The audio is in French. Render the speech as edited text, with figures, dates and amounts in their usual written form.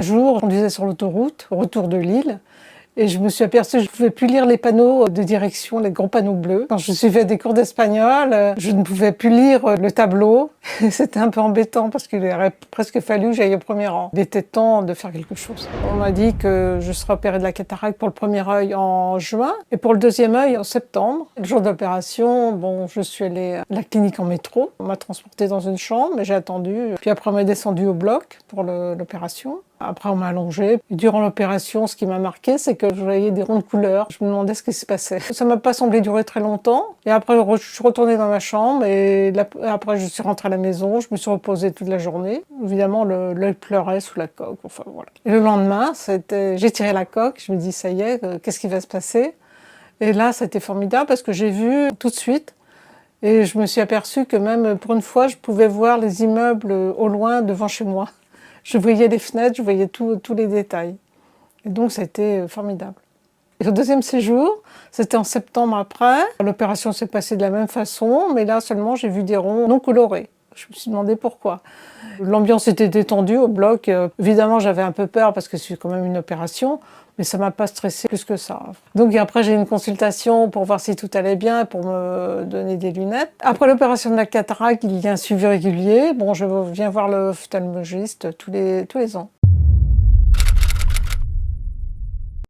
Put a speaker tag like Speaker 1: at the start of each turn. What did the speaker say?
Speaker 1: Un jour, je conduisais sur l'autoroute, au retour de Lille, et je me suis aperçue que je ne pouvais plus lire les panneaux de direction, les gros panneaux bleus. Quand je suivais des cours d'espagnol, je ne pouvais plus lire le tableau. C'était un peu embêtant parce qu'il aurait presque fallu que j'aille au premier rang. Il était temps de faire quelque chose. On m'a dit que je serais opérée de la cataracte pour le premier œil en juin et pour le deuxième œil en septembre. Le jour d'opération, bon, je suis allée à la clinique en métro. On m'a transportée dans une chambre, mais j'ai attendu. Puis après, on m'a descendue au bloc pour l'opération. Après, on m'a allongée. Durant l'opération, ce qui m'a marqué, c'est que je voyais des ronds de couleur. Je me demandais ce qui se passait. Ça m'a pas semblé durer très longtemps. Et après, je suis retournée dans ma chambre et après, je suis rentrée à la maison. Je me suis reposée toute la journée. Évidemment, l'œil pleurait sous la coque. Enfin, voilà. Et le lendemain, j'ai tiré la coque. Je me dis, ça y est, qu'est-ce qui va se passer? Et là, c'était formidable parce que j'ai vu tout de suite. Et je me suis aperçue que même pour une fois, je pouvais voir les immeubles au loin devant chez moi. Je voyais les fenêtres, je voyais tous les détails. Et donc, c'était formidable. Et le deuxième séjour, c'était en septembre après. L'opération s'est passée de la même façon, mais là seulement, j'ai vu des ronds non colorés. Je me suis demandé pourquoi. L'ambiance était détendue au bloc. Évidemment, j'avais un peu peur parce que c'est quand même une opération, mais ça ne m'a pas stressée plus que ça. Donc après, j'ai eu une consultation pour voir si tout allait bien, pour me donner des lunettes. Après l'opération de la cataracte, il y a un suivi régulier. Bon, je viens voir l'ophtalmologiste tous les ans.